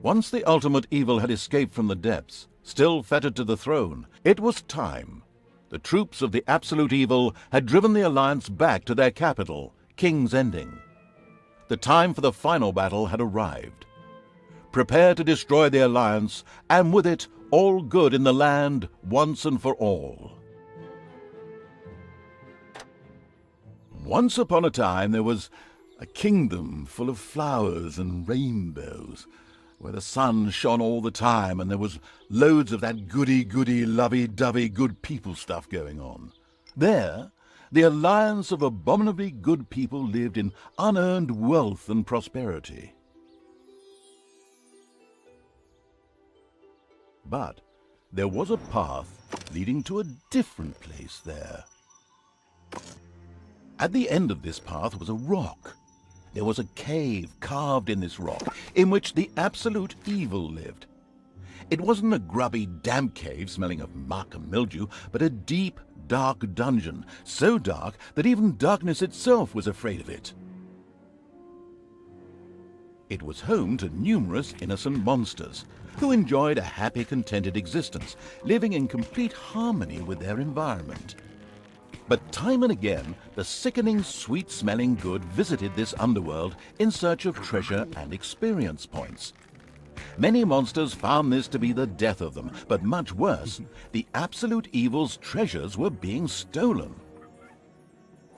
Once the ultimate evil had escaped from the depths, still fettered to the throne, it was time. The troops of the absolute evil had driven the Alliance back to their capital, King's Ending. The time for the final battle had arrived. Prepare to destroy the Alliance, and with it, all good in the land once and for all. Once upon a time there was a kingdom full of flowers and rainbows, where the sun shone all the time and there was loads of that goody-goody, lovey-dovey good people stuff going on. There, the alliance of abominably good people lived in unearned wealth and prosperity. But there was a path leading to a different place there. At the end of this path was a rock. There was a cave carved in this rock, in which the absolute evil lived. It wasn't a grubby, damp cave smelling of muck and mildew, but a deep, dark dungeon, so dark that even darkness itself was afraid of it. It was home to numerous innocent monsters, who enjoyed a happy, contented existence, living in complete harmony with their environment. But time and again, the sickening, sweet-smelling good visited this underworld in search of treasure and experience points. Many monsters found this to be the death of them, but much worse, the absolute evil's treasures were being stolen.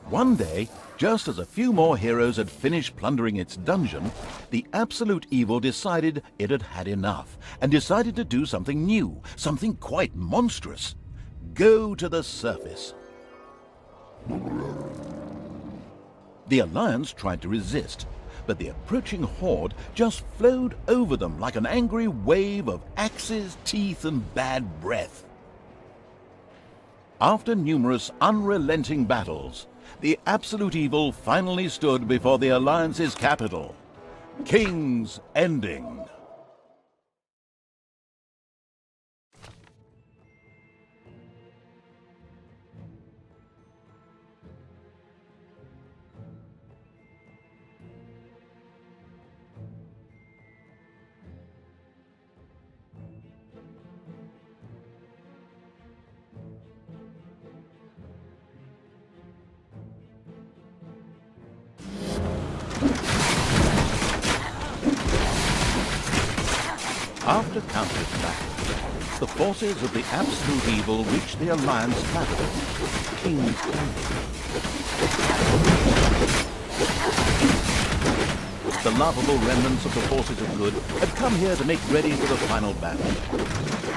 One day, just as a few more heroes had finished plundering its dungeon, the absolute evil decided it had had enough, and decided to do something new, something quite monstrous. Go to the surface. The Alliance tried to resist, but the approaching horde just flowed over them like an angry wave of axes, teeth, and bad breath. After numerous unrelenting battles, the absolute evil finally stood before the Alliance's capital, King's Ending. After countless battles, the forces of the absolute evil reached the Alliance capital, King's Ending. The laughable remnants of the forces of good had come here to make ready for the final battle.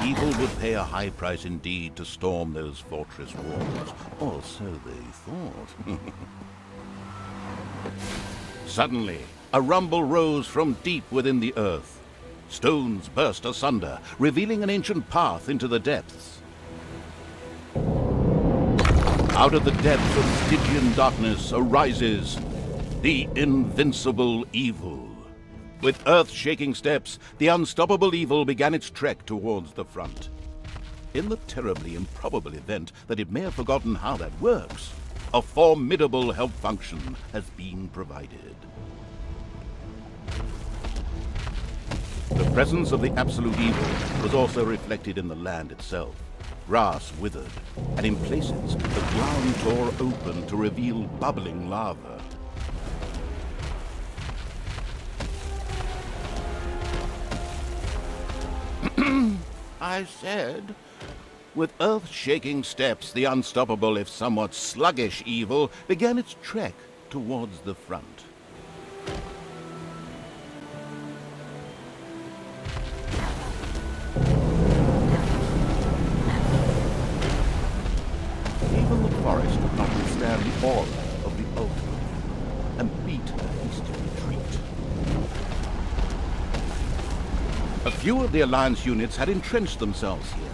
Evil would pay a high price indeed to storm those fortress walls, or so they thought. Suddenly, a rumble rose from deep within the earth. Stones burst asunder, revealing an ancient path into the depths. Out of the depths of Stygian darkness arises the invincible evil. With earth-shaking steps, the unstoppable evil began its trek towards the front. In the terribly improbable event that it may have forgotten how that works, a formidable help function has been provided. The presence of the absolute evil was also reflected in the land itself. Grass withered, and in places the ground tore open to reveal bubbling lava. I said, with earth-shaking steps, the unstoppable, if somewhat sluggish evil began its trek towards the front. Even the forest could not withstand the aura of the ultimate, and beat a hasty retreat. A few of the Alliance units had entrenched themselves here.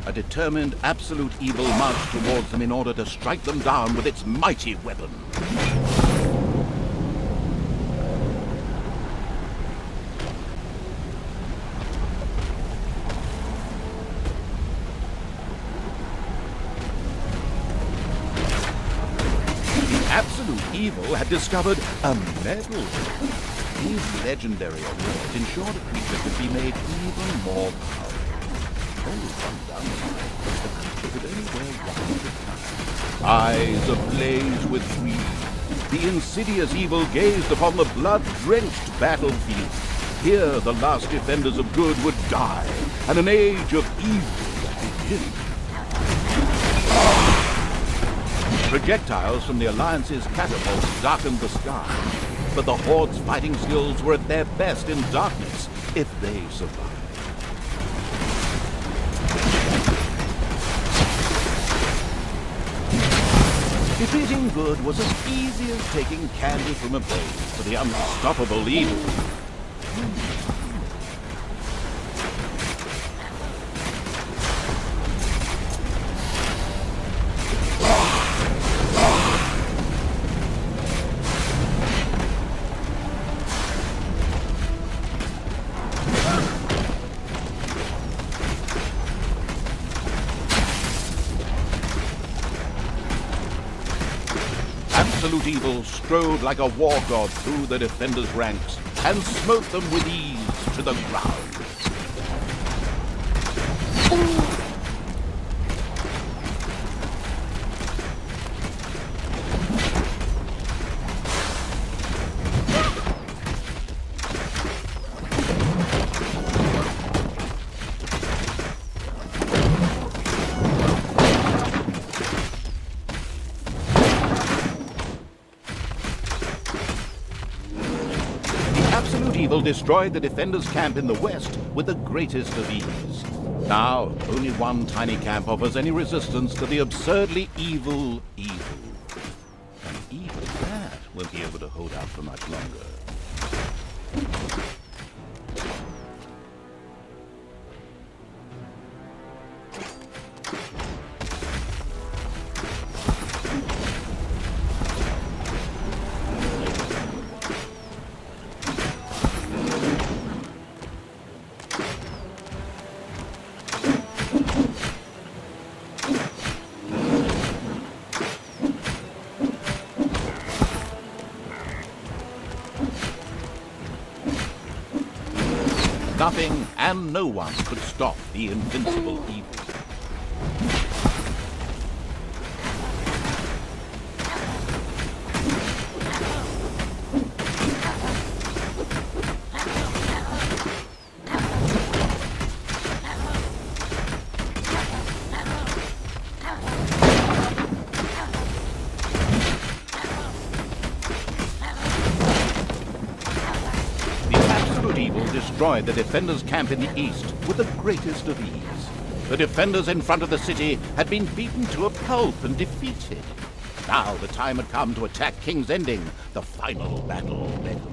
A determined absolute evil marched towards them in order to strike them down with its mighty weapon. The absolute evil had discovered a medal. His legendary award ensured a creature could be made even more powerful. Only one downside, the creature could only wear one at a time. Eyes ablaze with greed, the insidious evil gazed upon the blood-drenched battlefield. Here the last defenders of good would die, and an age of evil begin. Projectiles from the Alliance's catapults darkened the sky, but the Horde's fighting skills were at their best in darkness, if they survived. Defeating good was as easy as taking candy from a blaze for the unstoppable evil. Absolute evil strode like a war god through the defenders' ranks and smote them with ease to the ground. Absolute evil destroyed the defenders' camp in the west with the greatest of ease. Now, only one tiny camp offers any resistance to the absurdly evil evil. And even that won't be able to hold out for much longer. Nothing and no one could stop the invincible evil. Destroyed the defenders' camp in the east with the greatest of ease. The defenders in front of the city had been beaten to a pulp and defeated. Now the time had come to attack King's Ending. The final battle beckoned.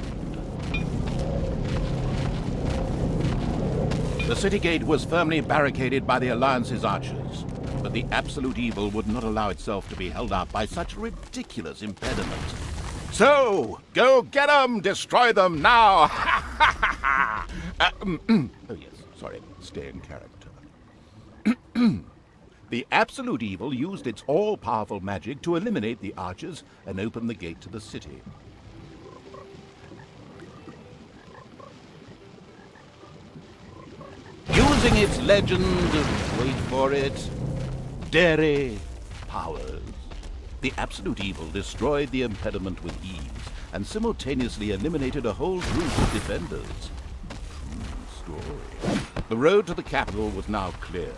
The city gate was firmly barricaded by the Alliance's archers, but the absolute evil would not allow itself to be held up by such a ridiculous impediment. So, go get them! Destroy them now! Oh yes, sorry, stay in character. The absolute evil used its all-powerful magic to eliminate the archers and open the gate to the city. Using its legend, wait for it, dairy powers, the absolute evil destroyed the impediment with ease and simultaneously eliminated a whole group of defenders. True story. The road to the capital was now clear.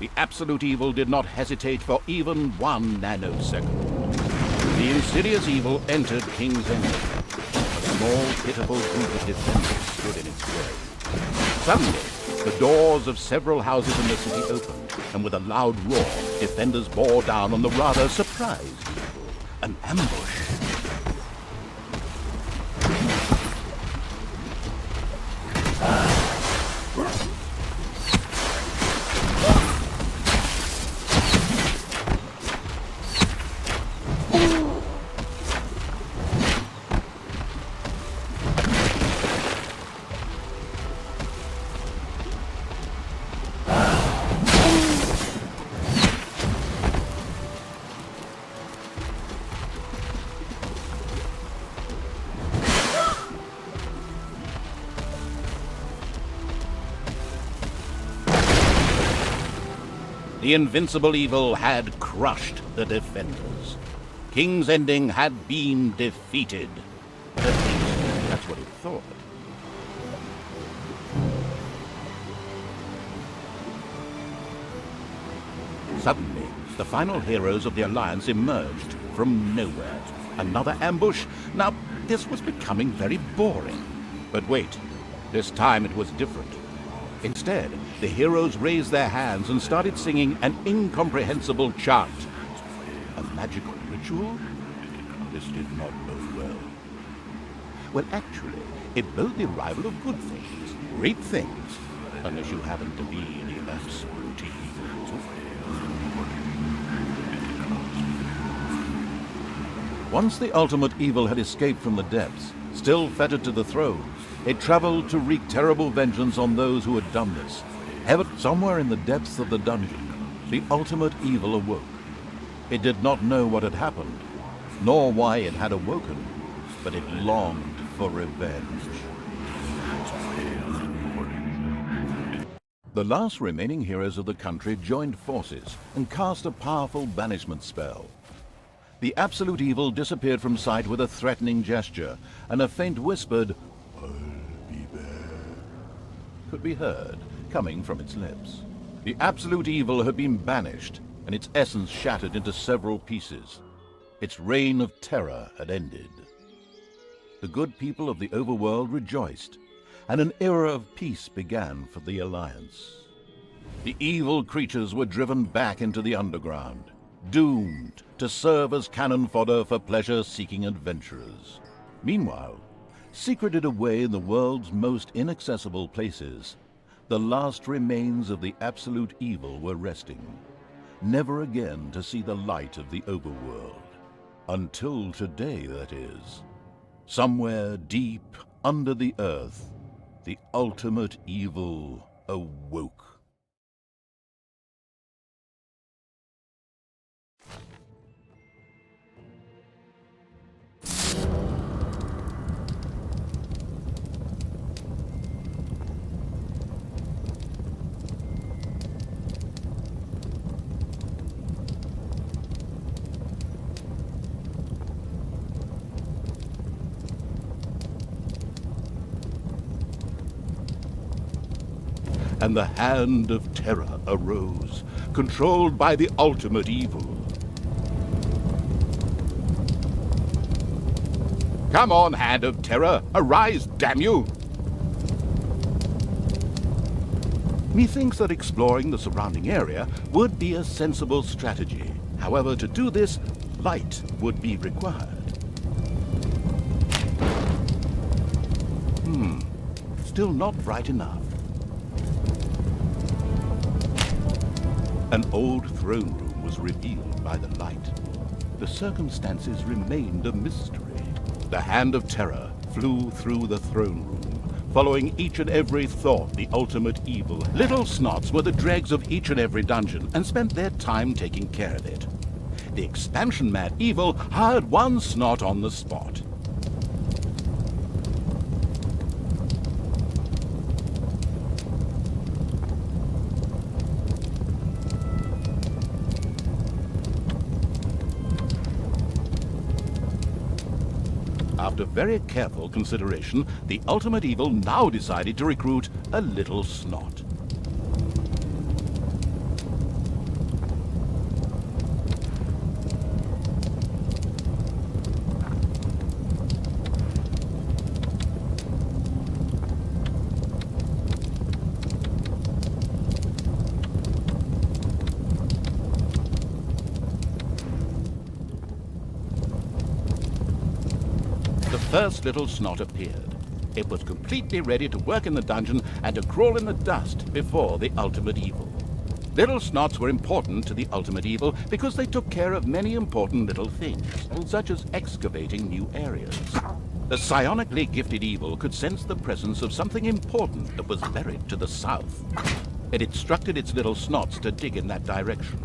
The absolute evil did not hesitate for even 1 nanosecond. The insidious evil entered King's Ending. A small, pitiful group of defenders stood in its way. Suddenly, the doors of several houses in the city opened, and with a loud roar, defenders bore down on the rather surprised evil. An ambush. The invincible evil had crushed the defenders. King's Ending had been defeated. At least, that's what it thought. Suddenly, the final heroes of the Alliance emerged from nowhere. Another ambush? Now, this was becoming very boring. But wait, this time it was different. Instead, the heroes raised their hands and started singing an incomprehensible chant. A magical ritual? This did not bode well. Well, actually, it bode the arrival of good things, great things, unless you happen to be the absolute evil. Once the ultimate evil had escaped from the depths, still fettered to the throne, it traveled to wreak terrible vengeance on those who had done this. Ever somewhere in the depths of the dungeon, the ultimate evil awoke. It did not know what had happened, nor why it had awoken, but it longed for revenge. The last remaining heroes of the country joined forces and cast a powerful banishment spell. The absolute evil disappeared from sight with a threatening gesture, and a faint whispered, "I'll be there," could be heard coming from its lips. The absolute evil had been banished, and its essence shattered into several pieces. Its reign of terror had ended. The good people of the overworld rejoiced, and an era of peace began for the Alliance. The evil creatures were driven back into the underground, doomed to serve as cannon fodder for pleasure-seeking adventurers. Meanwhile, secreted away in the world's most inaccessible places, the last remains of the absolute evil were resting, never again to see the light of the overworld. Until today, that is. Somewhere deep under the earth, the ultimate evil awoke. And the Hand of Terror arose, controlled by the ultimate evil. Come on, Hand of Terror, arise, damn you! Methinks that exploring the surrounding area would be a sensible strategy. However, to do this, light would be required. Still not bright enough. An old throne room was revealed by the light. The circumstances remained a mystery. The Hand of Terror flew through the throne room, following each and every thought the ultimate evil. Little snots were the dregs of each and every dungeon and spent their time taking care of it. The expansion-mad evil hired one snot on the spot. After very careful consideration, the ultimate evil now decided to recruit a little snot. The first little snot appeared. It was completely ready to work in the dungeon and to crawl in the dust before the ultimate evil. Little snots were important to the ultimate evil because they took care of many important little things, such as excavating new areas. The psionically gifted evil could sense the presence of something important that was buried to the south. It instructed its little snots to dig in that direction.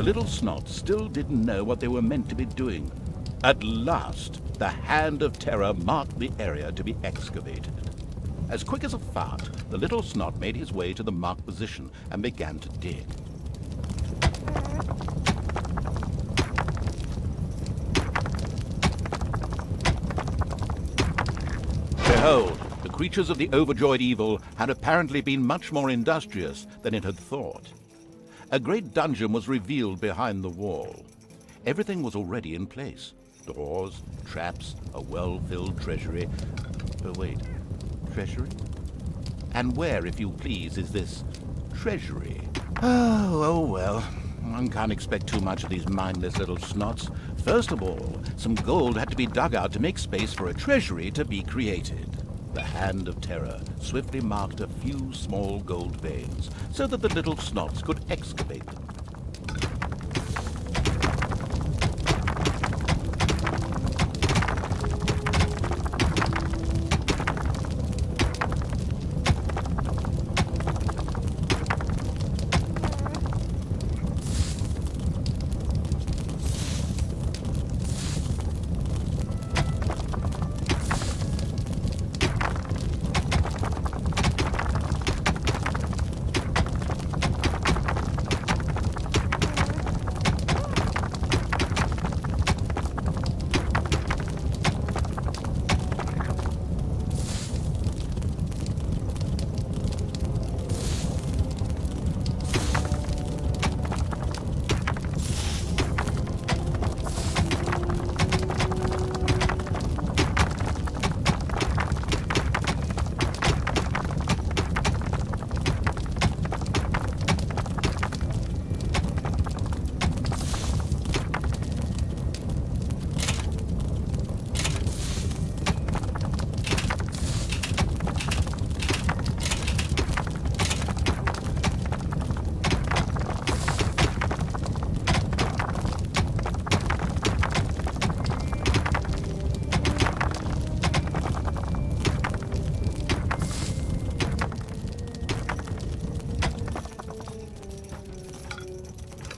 the little snots still didn't know what they were meant to be doing. At last, the hand of terror marked the area to be excavated. As quick as a fart, the little snot made his way to the marked position and began to dig. Behold, the creatures of the overjoyed evil had apparently been much more industrious than it had thought. A great dungeon was revealed behind the wall. Everything was already in place. Doors, traps, a well-filled treasury. Oh, wait. Treasury? And where, if you please, is this treasury? Oh well. One can't expect too much of these mindless little snots. First of all, some gold had to be dug out to make space for a treasury to be created. The hand of terror swiftly marked a few small gold veins so that the little snots could excavate them.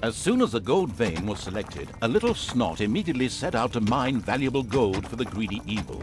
As soon as the gold vein was selected, a little snot immediately set out to mine valuable gold for the greedy evil.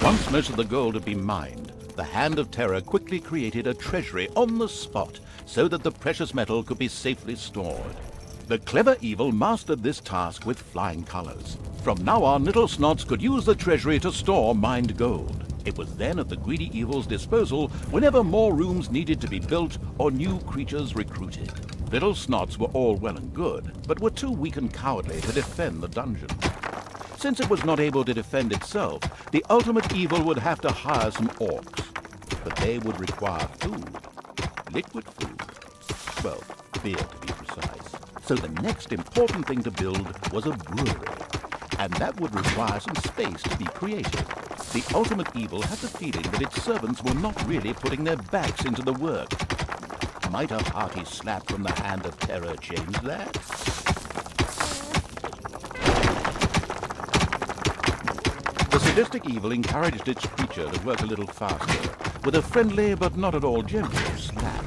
Once most of the gold had been mined, the Hand of Terror quickly created a treasury on the spot so that the precious metal could be safely stored. The clever evil mastered this task with flying colors. From now on, little snots could use the treasury to store mined gold. It was then at the greedy evil's disposal whenever more rooms needed to be built or new creatures recruited. Little snots were all well and good, but were too weak and cowardly to defend the dungeon. Since it was not able to defend itself, the ultimate evil would have to hire some orcs. But they would require food. Liquid food. Well, beer to be precise. So the next important thing to build was a brewery. And that would require some space to be created. The ultimate evil had the feeling that its servants were not really putting their backs into the work. Might a hearty slap from the Hand of Terror change that? The sadistic evil encouraged its creature to work a little faster, with a friendly but not at all gentle slap.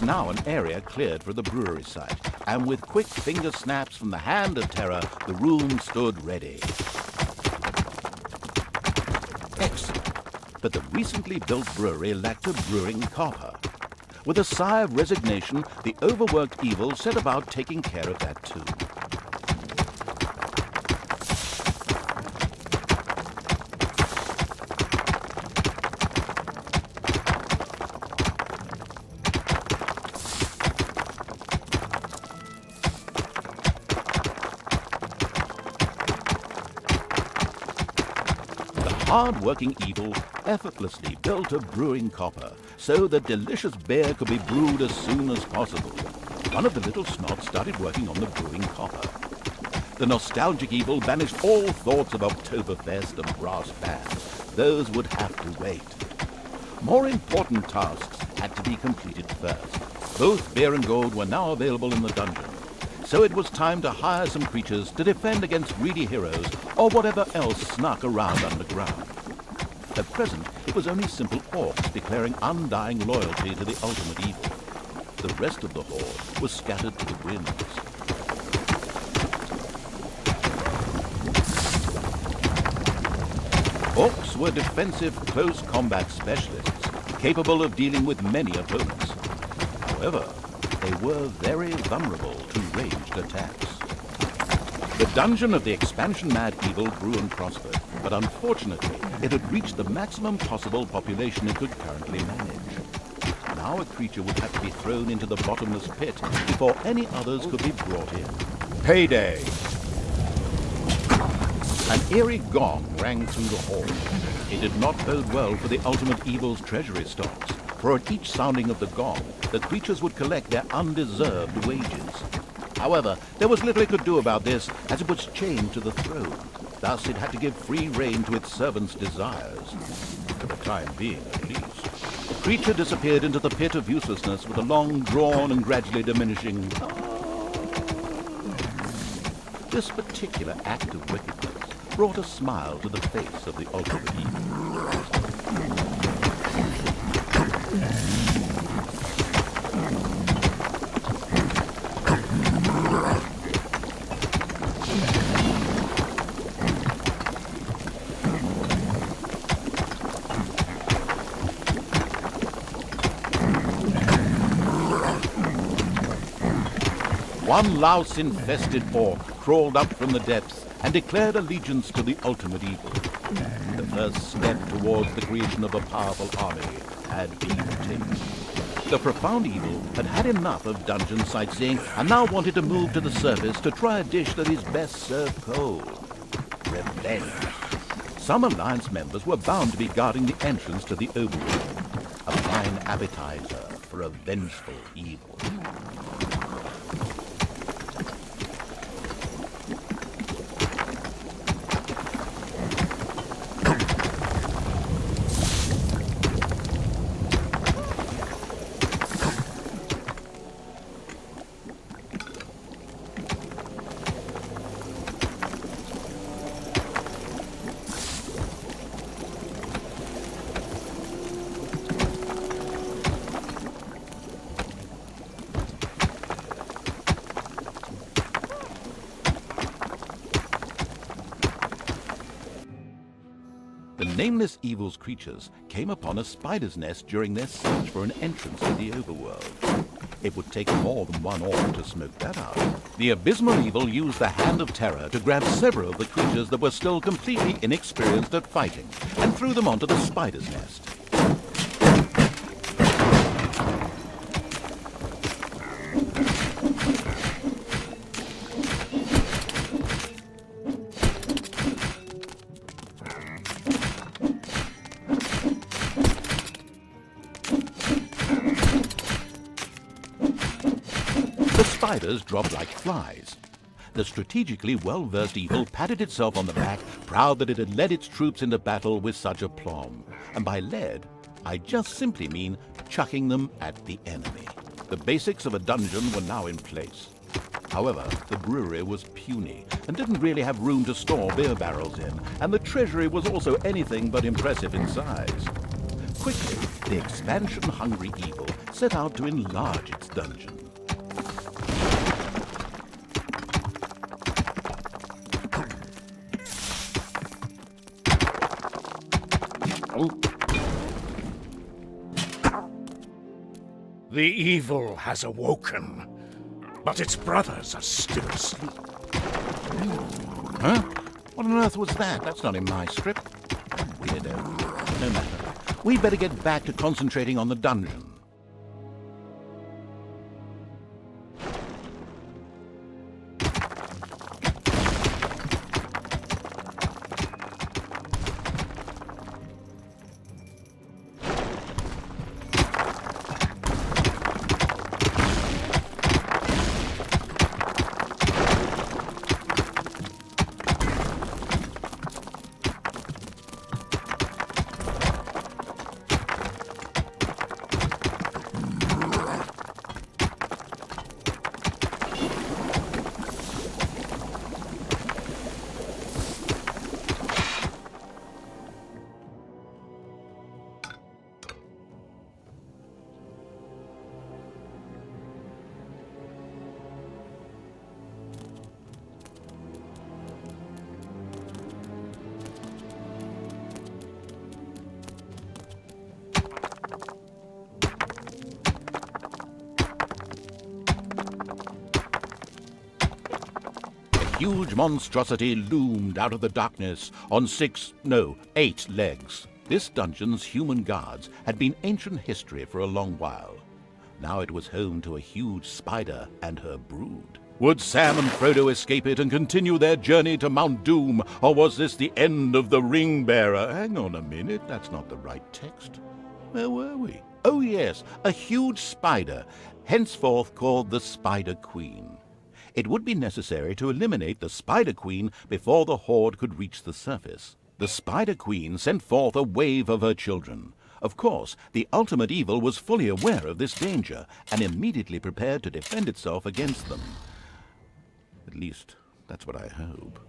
now an area cleared for the brewery site, and with quick finger snaps from the hand of terror, the room stood ready. Excellent. But the recently built brewery lacked a brewing copper. With a sigh of resignation, the overworked evil set about taking care of that too. Hard-working evil effortlessly built a brewing copper so that delicious beer could be brewed as soon as possible. One of the little snots started working on the brewing copper. The nostalgic evil banished all thoughts of Oktoberfest and brass bands. Those would have to wait. More important tasks had to be completed first. Both beer and gold were now available in the dungeon, so it was time to hire some creatures to defend against greedy heroes or whatever else snuck around underground. At present, it was only simple orcs declaring undying loyalty to the ultimate evil. The rest of the horde was scattered to the winds. Orcs were defensive close combat specialists, capable of dealing with many opponents. However, they were very vulnerable to ranged attacks. The dungeon of the expansion-mad evil grew and prospered, but unfortunately, it had reached the maximum possible population it could currently manage. Now a creature would have to be thrown into the bottomless pit before any others could be brought in. Payday! An eerie gong rang through the hall. It did not bode well for the ultimate evil's treasury stocks, for at each sounding of the gong, the creatures would collect their undeserved wages. However, there was little it could do about this, as it was chained to the throne. Thus it had to give free rein to its servants' desires. For the time being, at least. The creature disappeared into the pit of uselessness with a long, drawn, and gradually diminishing This particular act of wickedness brought a smile to the face of the ultimate evil. One louse-infested orc crawled up from the depths and declared allegiance to the ultimate evil. The first step towards the creation of a powerful army had been taken. The profound evil had had enough of dungeon sightseeing and now wanted to move to the surface to try a dish that is best served cold. Revenge. Some Alliance members were bound to be guarding the entrance to the overworld. A fine appetizer for a vengeful evil. The nameless evil's creatures came upon a spider's nest during their search for an entrance to the overworld. It would take more than one orc to smoke that out. The abysmal evil used the hand of terror to grab several of the creatures that were still completely inexperienced at fighting and threw them onto the spider's nest. Spiders dropped like flies. The strategically well-versed evil patted itself on the back, proud that it had led its troops into battle with such aplomb. And by led, I just simply mean chucking them at the enemy. The basics of a dungeon were now in place. However, the brewery was puny and didn't really have room to store beer barrels in, and the treasury was also anything but impressive in size. Quickly, the expansion-hungry evil set out to enlarge its dungeon. The evil has awoken, but its brothers are still asleep. Huh? What on earth was that? That's not in my script. Weirdo. No matter. We'd better get back to concentrating on the dungeon. Huge monstrosity loomed out of the darkness on 8 legs. This dungeon's human guards had been ancient history for a long while. Now it was home to a huge spider and her brood. Would Sam and Frodo escape it and continue their journey to Mount Doom, or was this the end of the Ring-Bearer? Hang on a minute, that's not the right text. Where were we? Oh yes, a huge spider, henceforth called the Spider Queen. It would be necessary to eliminate the Spider Queen before the Horde could reach the surface. The Spider Queen sent forth a wave of her children. Of course, the ultimate evil was fully aware of this danger and immediately prepared to defend itself against them. At least, that's what I hope.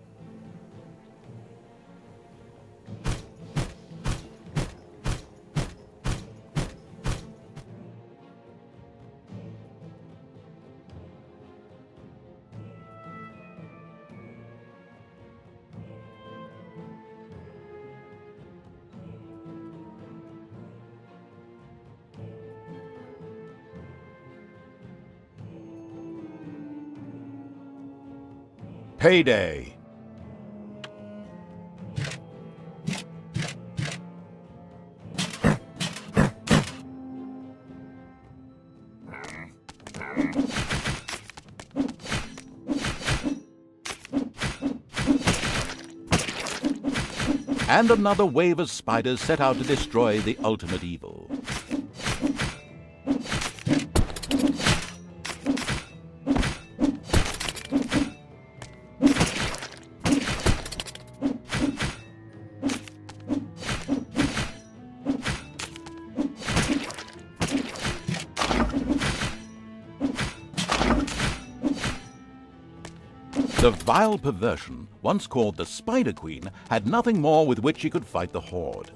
Payday! And another wave of spiders set out to destroy the ultimate evil. The vile perversion, once called the Spider Queen, had nothing more with which she could fight the Horde.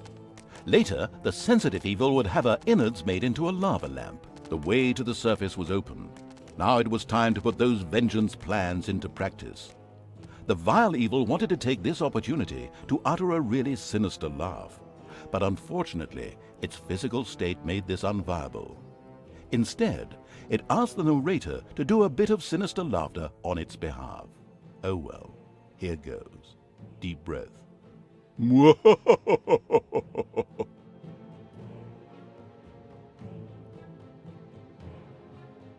Later, the sensitive evil would have her innards made into a lava lamp. The way to the surface was open. Now it was time to put those vengeance plans into practice. The vile evil wanted to take this opportunity to utter a really sinister laugh. But unfortunately, its physical state made this unviable. Instead, it asked the narrator to do a bit of sinister laughter on its behalf. Oh well, here goes. Deep breath.